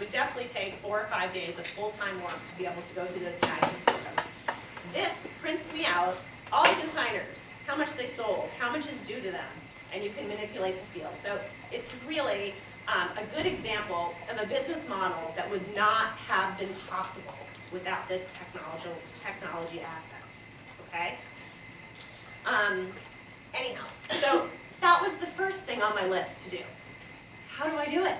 would definitely take 4 or 5 days of full-time work to be able to go through those tags and sort them. This prints me out all the consigners, how much they sold, how much is due to them, and you can manipulate the field. So it's really a good example of a business model that would not have been possible without this technology aspect, okay? Anyhow, so that was the first thing on my list to do. How do I do it?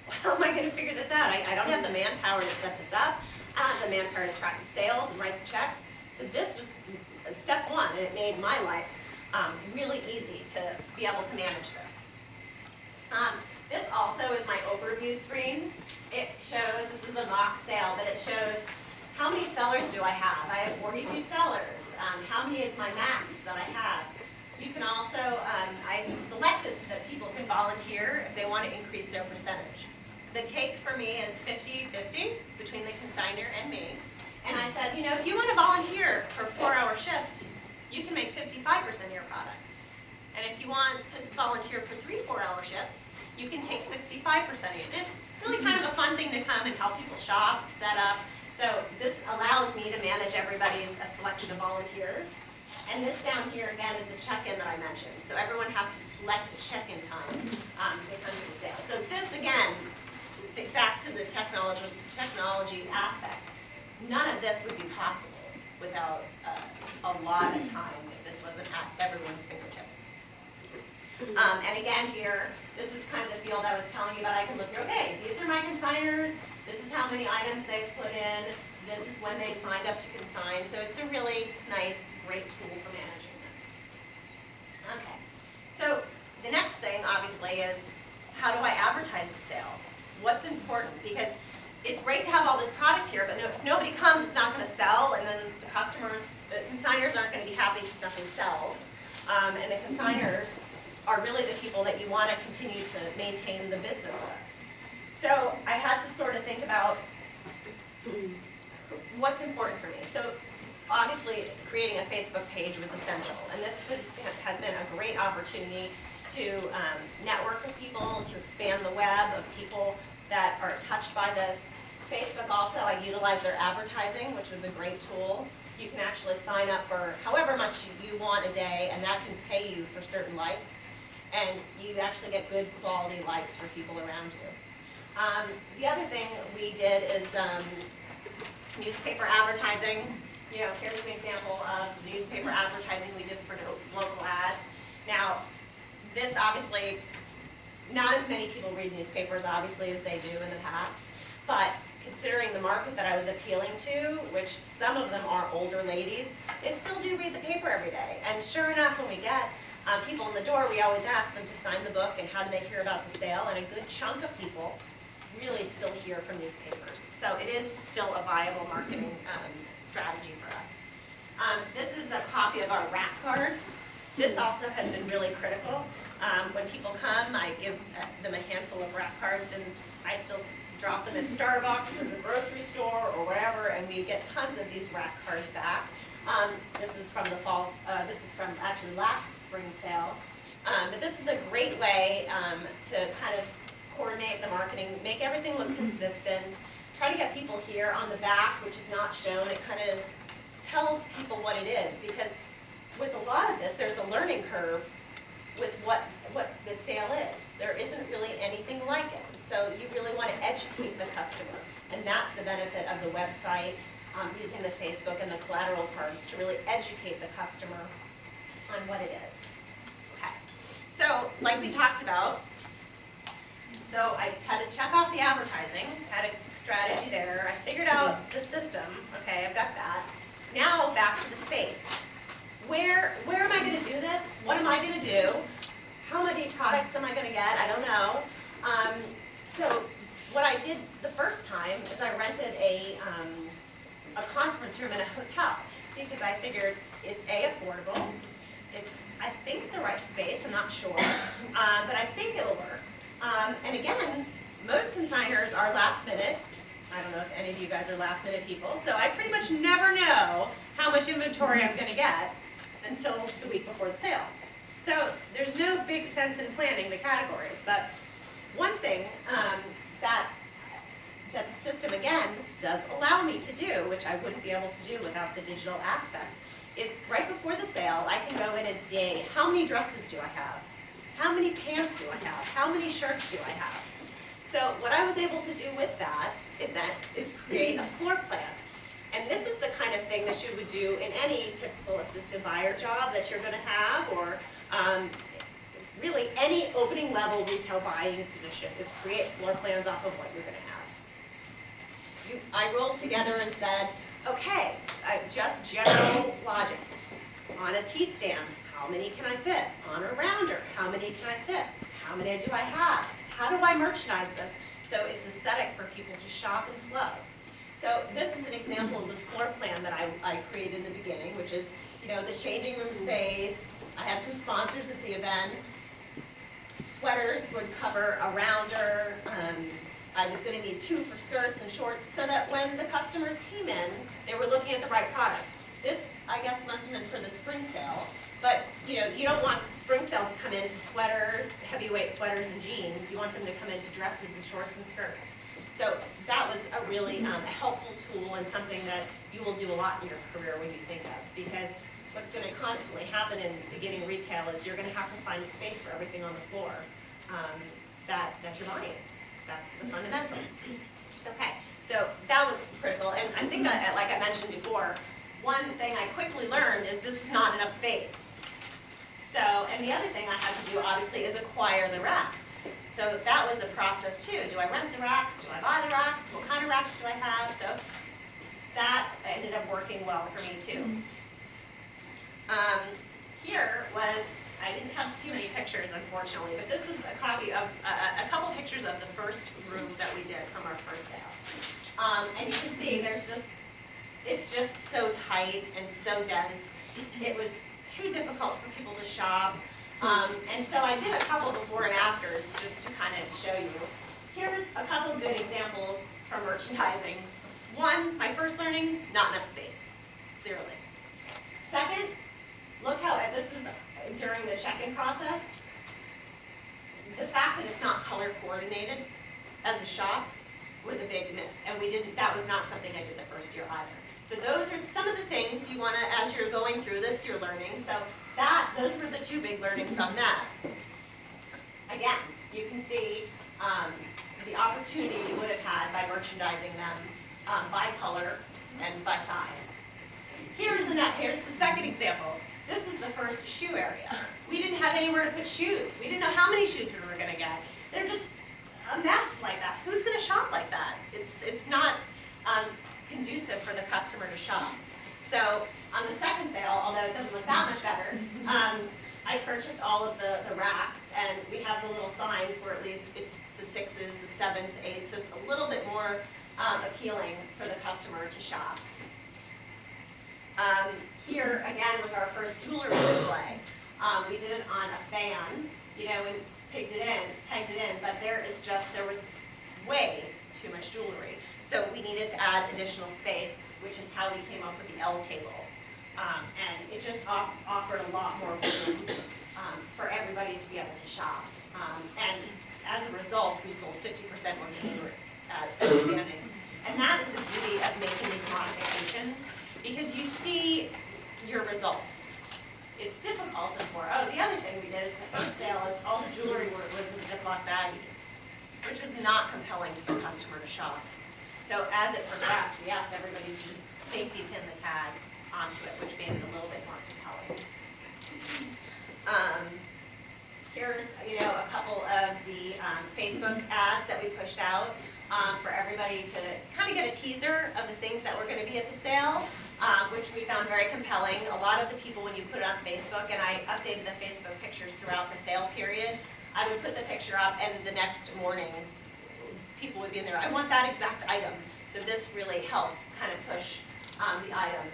How am I going to figure this out? I don't have the manpower to set this up. I don't have the manpower to track the sales and write the checks. So this was step one, and it made my life really easy to be able to manage this. This also is my overview screen. It shows, this is a mock sale, but it shows how many sellers do I have. I have 42 sellers. How many is my max that I have? You can also, I selected that people can volunteer if they want to increase their percentage. The take for me is 50-50 between the consignor and me. And I said, you know, if you want to volunteer for a 4-hour shift, you can make 55% of your products. And if you want to volunteer for 3 4-hour shifts, you can take 65% of it. It's really kind of a fun thing to come and help people shop, set up. So this allows me to manage everybody's selection of volunteers. And this down here, again, is the check-in that I mentioned. So everyone has to select a check-in time to come to the sale. So this, again, think back to the technology aspect. None of this would be possible without a lot of time if this wasn't at everyone's fingertips. And again here, this is kind of the field I was telling you about. I can look through, okay, these are my consigners. This is how many items they've put in. This is when they signed up to consign. So it's a really nice, great tool for managing this. Okay, so the next thing, obviously, is how do I advertise the sale? What's important? Because it's great to have all this product here, but if nobody comes, it's not going to sell, and then the consigners aren't going to be happy because nothing sells. And the consigners are really the people that you want to continue to maintain the business with. So I had to sort of think about what's important for me. So obviously, creating a Facebook page was essential, and this has been a great opportunity to network with people, to expand the web of people that are touched by this. Facebook also, I utilize their advertising, which was a great tool. You can actually sign up for however much you want a day, and that can pay you for certain likes, and you actually get good quality likes for people around you. The other thing we did is newspaper advertising. You know, here's an example of newspaper advertising we did for local ads. Now, this obviously, not as many people read newspapers, obviously, as they do in the past, but considering the market that I was appealing to, which some of them are older ladies, they still do read the paper every day. And sure enough, when we get people in the door, we always ask them to sign the book and how do they hear about the sale, and a good chunk of people really still hear from newspapers. So it is still a viable marketing strategy for us. This is a copy of our rack card. This also has been really critical. When people come, I give them a handful of rack cards, and I still drop them at Starbucks or the grocery store or wherever, and we get tons of these rack cards back. This is from the fall, this is from actually last spring sale. But this is a great way to kind of coordinate the marketing, make everything look consistent, try to get people here on the back, which is not shown. It kind of tells people what it is, because with a lot of this, there's a learning curve with what the sale is. There isn't really anything like it. So you really want to educate the customer. And that's the benefit of the website, using the Facebook and the collateral cards to really educate the customer on what it is. Okay. So like we talked about, so I had to check off the advertising, had a strategy there. I figured out the system. Okay, I've got that. Now back to the space. Where am I going to do this? What am I going to do? How many products am I going to get? I don't know. So what I did the first time is I rented a conference room in a hotel, because I figured it's affordable. It's, I think, the right space. I'm not sure, but I think it'll work. And again, most consigners are last minute. I don't know if any of you guys are last minute people, so I pretty much never know how much inventory I'm going to get until the week before the sale. So there's no big sense in planning the categories, but one thing that system, again, does allow me to do, which I wouldn't be able to do without the digital aspect, is right before the sale, I can go in and see how many dresses do I have? How many pants do I have? How many shirts do I have? So what I was able to do with that is create a floor plan. And this is the kind of thing that you would do in any typical assistant buyer job that you're going to have, or really any opening level retail buying position, is create floor plans off of what you're going to have. I rolled together and said, okay, just general logic. On a T-stand, how many can I fit? On a rounder, how many can I fit? How many do I have? How do I merchandise this so it's aesthetic for people to shop and flow? So this is an example of the floor plan that I created in the beginning, which is, the changing room space. I had some sponsors at the events. Sweaters would cover a rounder. I was going to need 2 for skirts and shorts so that when the customers came in, they were looking at the right product. This, I guess, must have been for the spring sale. But, you don't want spring sale to come into sweaters, heavyweight sweaters and jeans. You want them to come into dresses and shorts and skirts. So that was a really a helpful tool and something that you will do a lot in your career when you think of. Because what's going to constantly happen in beginning retail is you're going to have to find a space for everything on the floor that you're buying. That's the fundamental. Okay, so that was critical. And I think, like I mentioned before, one thing I quickly learned is this was not enough space. So, and the other thing I had to do, obviously, is acquire the racks. So that was a process, too. Do I rent the racks? Do I buy the racks? What kind of racks do I have? So that ended up working well for me, too. Here was, I didn't have too many pictures, unfortunately, but this was a copy of, a couple pictures of the first room that we did from our first sale. And you can see it's just so tight and so dense. It was too difficult for people to shop. And so I did a couple before and afters just to kind of show you. Here's a couple of good examples from merchandising. One, my first learning, not enough space, clearly. Second, look how, this was during the check-in process. The fact that it's not color coordinated as a shop was a big miss. And that was not something I did the first year either. So those are some of the things you want to, as you're going through this, you're learning. So those were the 2 big learnings on that. Again, you can see the opportunity you would have had by merchandising them by color and by size. Here's the second example. This was the first shoe area. We didn't have anywhere to put shoes. We didn't know how many shoes we were going to get. They're just a mess like that. Who's going to shop like that? It's not conducive for the customer to shop. So on the second sale, although it doesn't look that much better, I purchased all of the racks, and we have the little signs where at least it's the 6s, the 7s, the 8s, so it's a little bit more appealing for the customer to shop. Here, again, was our first jewelry display. We did it on a fan, and pegged it in, but there was way too much jewelry. So we needed to add additional space, which is how we came up with the L table. And it just offered a lot more room for everybody to be able to shop. And as a result, we sold 50% more jewelry expanding. And that is the beauty of making these modifications, because you see your results. It's difficult to pour. Oh, the other thing we did is the first sale is all the jewelry was in Ziploc baggies, which was not compelling to the customer to shop. So as it progressed, we asked everybody to just safety pin the tag onto it, which made it a little bit more compelling. Here's a couple of the Facebook ads that we pushed out for everybody to kind of get a teaser of the things that were going to be at the sale, which we found very compelling. A lot of the people, when you put it on Facebook, and I updated the Facebook pictures throughout the sale period, I would put the picture up, and the next morning, people would be in there, I want that exact item. So this really helped kind of push the items.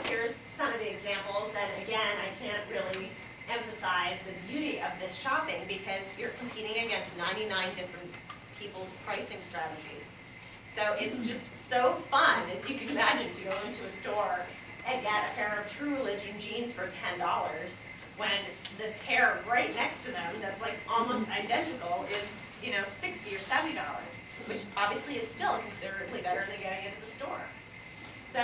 Here's some of the examples, and again, I can't really emphasize the beauty of this shopping because you're competing against 99 different people's pricing strategies. So it's just so fun, as you can imagine, to go into a store and get a pair of True Religion jeans for $10 when the pair right next to them that's like almost identical is $60 or $70. which obviously is still considerably better than getting into the store. So,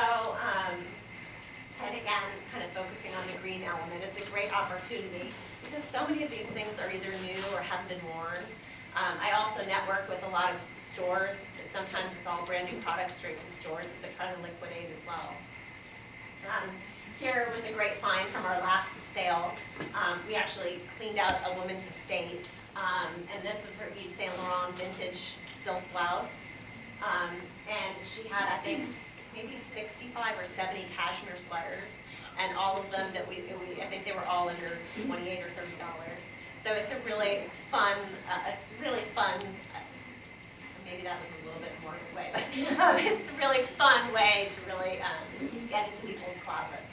and again, kind of focusing on the green element, it's a great opportunity because so many of these things are either new or haven't been worn. I also network with a lot of stores. Sometimes it's all brand new products straight from stores that they're trying to liquidate as well. Here was a great find from our last sale. We actually cleaned out a woman's estate, and this was her Yves Saint Laurent vintage silk blouse. And she had, I think, maybe 65 or 70 cashmere sweaters, and all of them that I think they were all under $28 or $30. So it's a really fun, maybe that was a little bit more way, but it's a really fun way to really get into people's closets.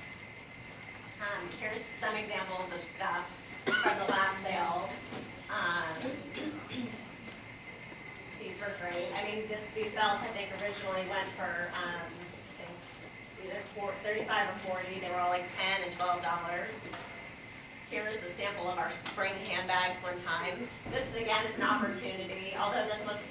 Here's some examples of stuff from the last sale. These were great. I mean, these belts I think originally went for I think either $35 or $40. They were all like $10 and $12. Here's a sample of our spring handbags one time. This again is an opportunity, although this looks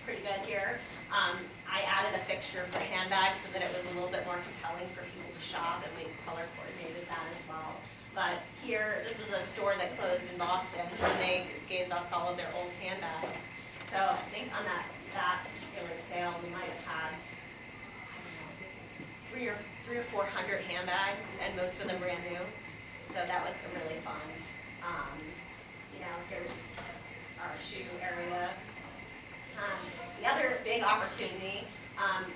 pretty good here. I added a fixture for handbags so that it was a little bit more compelling for people to shop, and we color coordinated that as well. But here, this was a store that closed in Boston, and they gave us all of their old handbags. So I think on that particular sale, we might have had, I don't know, 300 or 400 handbags, and most of them brand new. So that was really fun. Here's our shoe area. The other big opportunity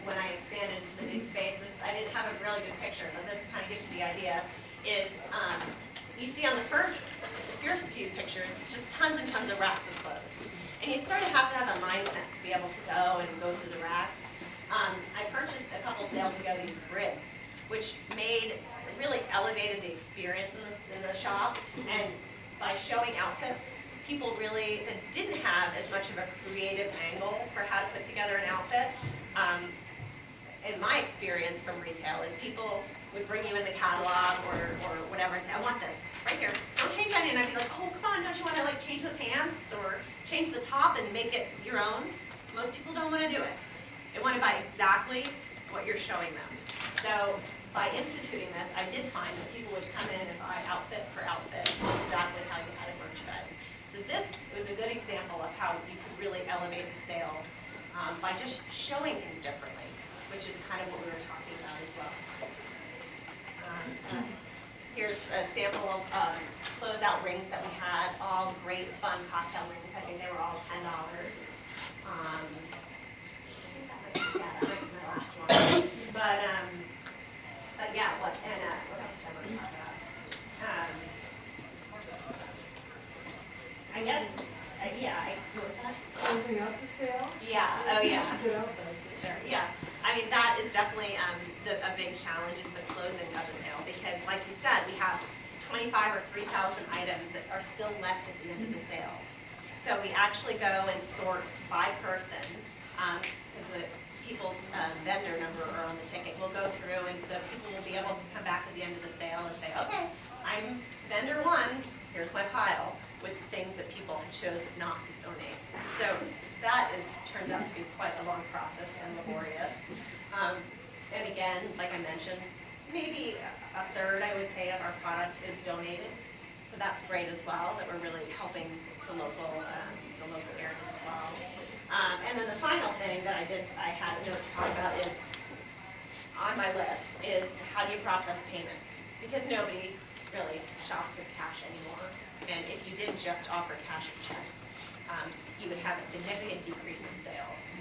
when I expanded into the big space, I didn't have a really good picture, but this kind of gives you the idea, is you see on the first few pictures, it's just tons and tons of racks of clothes. And you sort of have to have a mindset to be able to go and go through the racks. I purchased a couple sales ago these grids, which really elevated the experience in the shop. And by showing outfits, people really that didn't have as much of a creative angle for how to put together an outfit. In my experience from retail is people would bring you in the catalog or whatever and say, I want this right here. Don't change any. And I'd be like, oh, come on, don't you want to change the pants or change the top and make it your own? Most people don't want to do it. They want to buy exactly what you're showing them. So by instituting this, I did find that people would come in and buy outfit for outfit exactly how you had it merchandised. So this was a good example of how you could really elevate the sales by just showing things differently, which is kind of what we were talking about as well. Here's a sample of closeout rings that we had, all great fun cocktail rings. I think they were all $10. I think that might be my last one. But yeah, what else did I want to talk about? I guess, what was that? Closing out the sale? Yeah, oh yeah. Good outfits. Sure, yeah. I mean, that is definitely a big challenge is the closing of the sale because, like you said, we have 25 or 3,000 items that are still left at the end of the sale. So we actually go and sort by person because the people's vendor number are on the ticket. We'll go through, and so people will be able to come back at the end of the sale and say, okay, I'm vendor one, here's my pile, with things that people chose not to donate. So that turns out to be quite a long process and laborious. And again, like I mentioned, maybe a third, I would say, of our product is donated. So that's great as well, that we're really helping the local areas as well. And then the final thing that I had a note to talk about is, on my list, is how do you process payments? Because nobody really shops with cash anymore. And if you did just offer cash and checks, you would have a significant decrease in sales.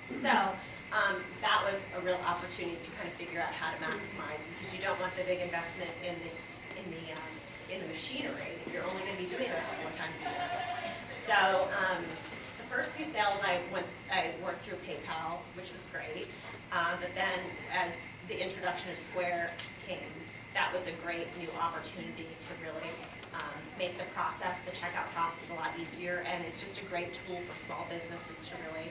So that was a real opportunity to kind of figure out how to maximize, because you don't want the big investment in the machinery if you're only going to be doing it a couple of times a year. So the first few sales I worked through PayPal, which was great. But then as the introduction of Square came, that was a great new opportunity to really make the checkout process a lot easier, and it's just a great tool for small businesses to really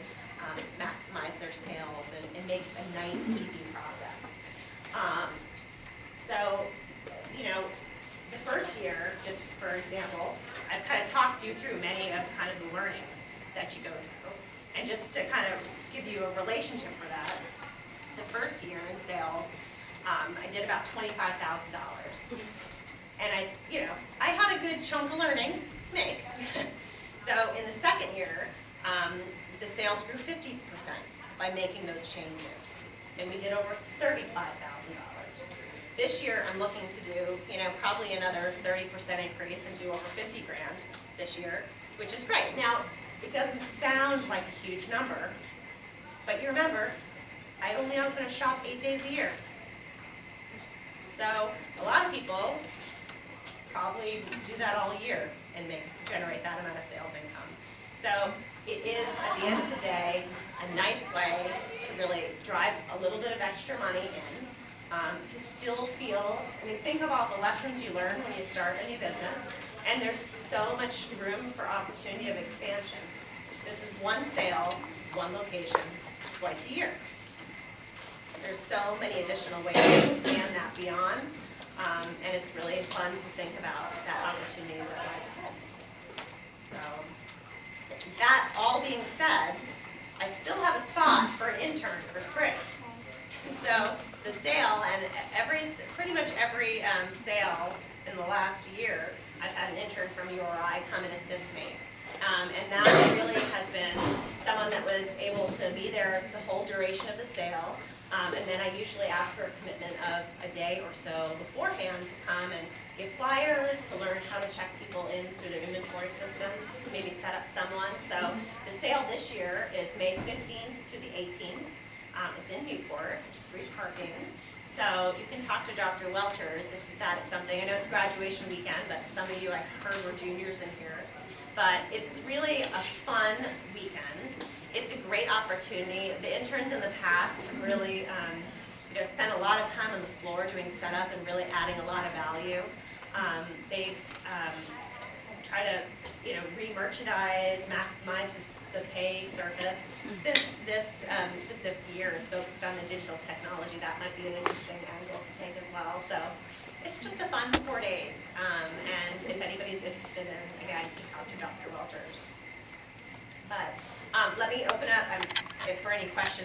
maximize their sales and make a nice, easy process. So, the first year, just for example, I've kind of talked you through many of kind of the learnings that you go through. And just to kind of give you a relationship for that, the first year in sales, I did about $25,000. And I had a good chunk of learnings to make. So in the second year, the sales grew 50% by making those changes. And we did over $35,000. This year, I'm looking to do, probably another 30% increase and do over 50 grand this year, which is great. Now, it doesn't sound like a huge number, but you remember, I only open a shop 8 days a year. So a lot of people probably do that all year and generate that amount of sales income. So it is, at the end of the day, a nice way to really drive a little bit of extra money in, to still feel, think of all the lessons you learn when you start a new business, and there's so much room for opportunity of expansion. This is one sale, one location, twice a year. There's so many additional ways to expand that beyond, and it's really fun to think about that opportunity that lies ahead. So, that all being said, I still have a spot for an intern for spring. So the sale, and pretty much every sale in the last year, I've had an intern from URI come and assist me. And that really has been someone that was able to be there the whole duration of the sale. And then I usually ask for a commitment of a day or so beforehand to come and give flyers, to learn how to check people in through the inventory system, maybe set up someone. So the sale this year is May 15th through the 18th. It's in Newport. There's free parking. So you can talk to Dr. Welters if that is something. I know it's graduation weekend, but some of you I've heard were juniors in here. But it's really a fun weekend. It's a great opportunity. The interns in the past have really spent a lot of time on the floor doing setup and really adding a lot of value. They've tried to re-merchandise, maximize the pay surface. Since this specific year is focused on the digital technology, that might be an interesting angle to take as well. So it's just a fun 4 days. And if anybody's interested in, again, you can talk to Dr. Welters. But let me open up for any questions.